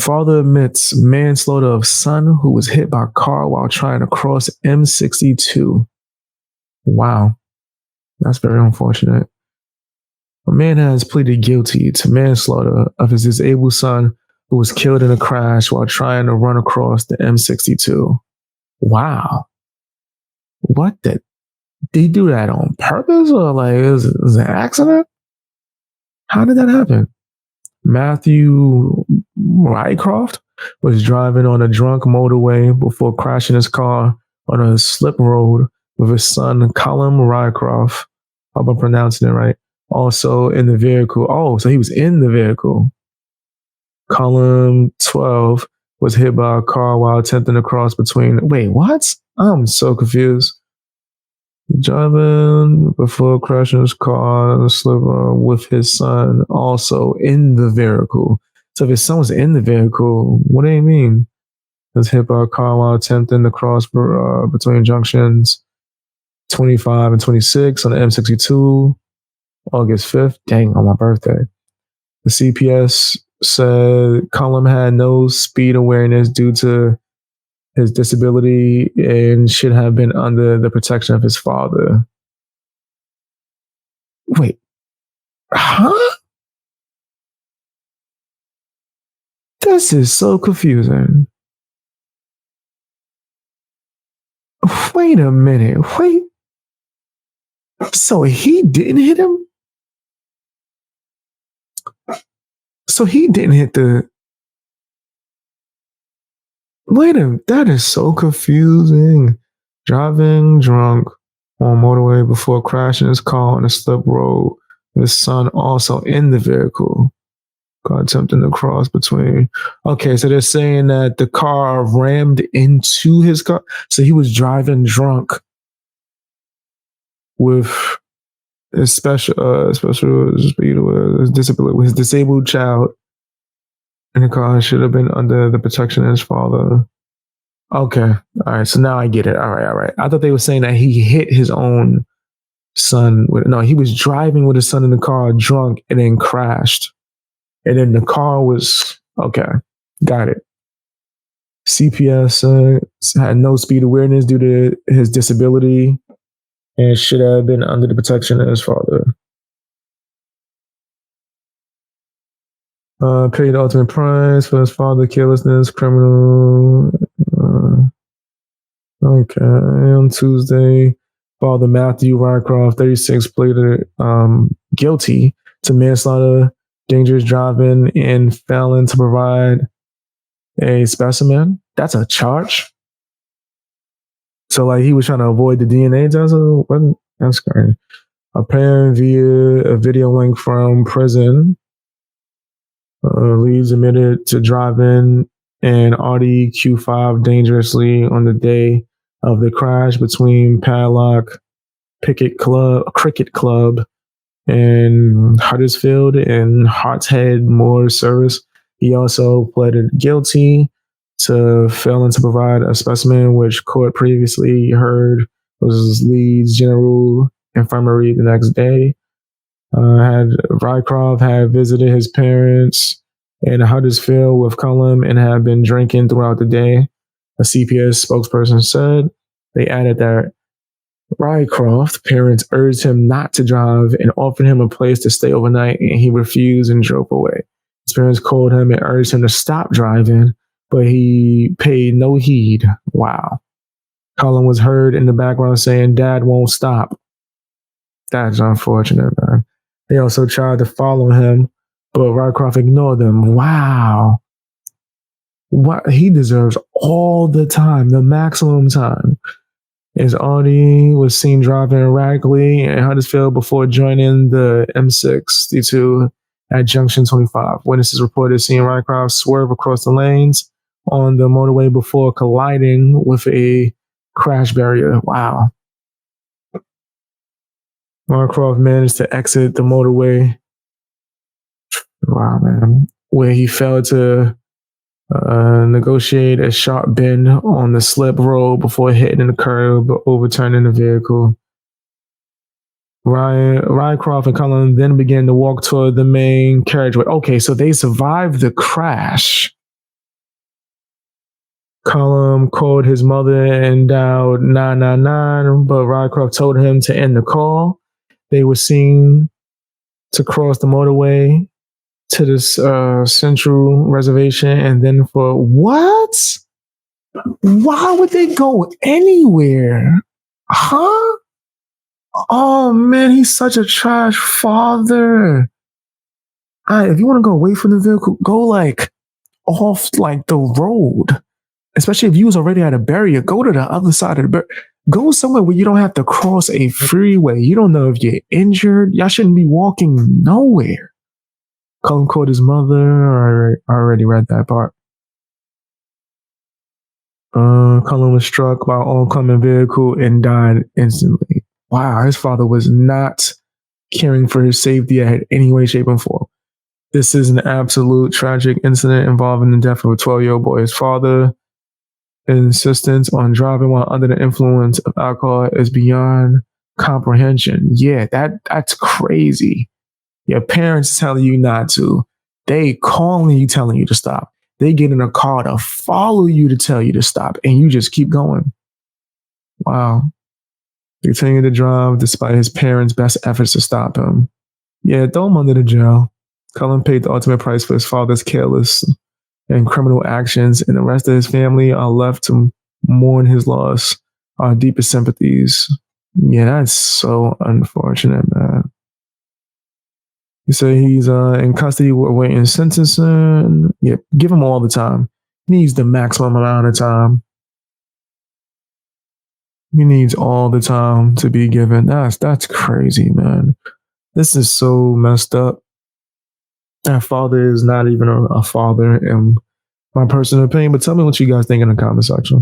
Father admits manslaughter of son who was hit by car while trying to cross M62. Wow, that's very unfortunate. A man has pleaded guilty to manslaughter of his disabled son who was killed in a crash while trying to run across the M62. Wow. What the? Did he do that on purpose or like is it an accident? How did that happen? Matthew Rycroft was driving on a drunk motorway before crashing his car on a slip road with his son, Callum Rycroft. I hope I'm pronouncing it right. Also in the vehicle. Oh, so he was in the vehicle. Column 12 was hit by a car while attempting to cross between. Wait, what? I'm so confused. Driving before crashing his car on the slip road with his son also in the vehicle. So if his son was in the vehicle, what do you mean? Was hit by a car while attempting to cross between junctions 25 and 26 on the M62, August 5th. Dang, on my birthday. The CPS said Cullum had no speed awareness due to his disability and should have been under the protection of his father. Wait, huh? This is so confusing. Wait a minute. Wait. So he didn't hit him? So he didn't hit the. Wait a minute. That is so confusing. Driving drunk on motorway before crashing his car on a slip road. His son also in the vehicle. Car attempting to cross between. Okay, so they're saying that the car rammed into his car. So he was driving drunk with his special speed with his disability, with his disabled child. And the car should have been under the protection of his father. Okay. All right. So now I get it. All right. I thought they were saying that he hit his own son no, he was driving with his son in the car drunk and then crashed. And then the car was okay. Got it. CPS had no speed awareness due to his disability and should have been under the protection of his father. Paid the ultimate price for his father, carelessness, criminal. Okay. On Tuesday, Father Matthew Rycroft, 36, pleaded guilty to manslaughter, dangerous driving, and failing to provide a specimen. That's a charge. So, like, he was trying to avoid the DNA test. That's crazy. Apparently, via a video link from prison, Leeds admitted to driving an Audi Q5 dangerously on the day of the crash between Padlock Cricket Club in Huddersfield and Hartshead Moor Service. He also pleaded guilty to failing to provide a specimen, which court previously heard was Leeds General Infirmary the next day. Rycroft had visited his parents in Huddersfield with Cullum and had been drinking throughout the day. A CPS spokesperson said. They added that Rycroft's parents urged him not to drive and offered him a place to stay overnight, and he refused and drove away. His parents called him and urged him to stop driving, but he paid no heed. Wow. Cullum was heard in the background saying, "Dad won't stop." That's unfortunate, man. They also tried to follow him, but Rycroft ignored them. Wow. What he deserves all the time, the maximum time. His Audi was seen driving erratically in Huddersfield before joining the M62 at Junction 25. Witnesses reported seeing Rycroft swerve across the lanes on the motorway before colliding with a crash barrier. Wow. Rycroft managed to exit the motorway. Wow, man. Where he failed to negotiate a sharp bend on the slip road before hitting the curb, overturning the vehicle. Rycroft and Cullum then began to walk toward the main carriageway. Okay, so they survived the crash. Colum called his mother and dialed 999, but Rycroft told him to end the call. They were seen to cross the motorway to this central reservation, and then for what? Why would they go anywhere? Huh? Oh man, he's such a trash father. If you want to go away from the vehicle, go like off like the road. Especially if you was already at a barrier, go to the other side of the barrier. Go somewhere where you don't have to cross a freeway. You don't know if you're injured. Y'all shouldn't be walking nowhere. Colin called his mother. I already read that part. Colin was struck by oncoming vehicle and died instantly. Wow, his father was not caring for his safety in any way, shape, or form. This is an absolute tragic incident involving the death of a 12-year-old boy. His father insistence on driving while under the influence of alcohol is beyond comprehension. Yeah, that's crazy. Your parents telling you not to. They calling you telling you to stop. They get in a car to follow you to tell you to stop, and you just keep going. Wow. Continuing to drive despite his parents' best efforts to stop him. Yeah, throw him under the jail. Cullen paid the ultimate price for his father's careless and criminal actions, and the rest of his family are left to mourn his loss. Our deepest sympathies. Yeah, that's so unfortunate, man. You say he's in custody, awaiting sentencing. Yeah, give him all the time. He needs the maximum amount of time. He needs all the time to be given. That's crazy, man. This is so messed up. That father is not even a father, in my personal opinion. But tell me what you guys think in the comment section.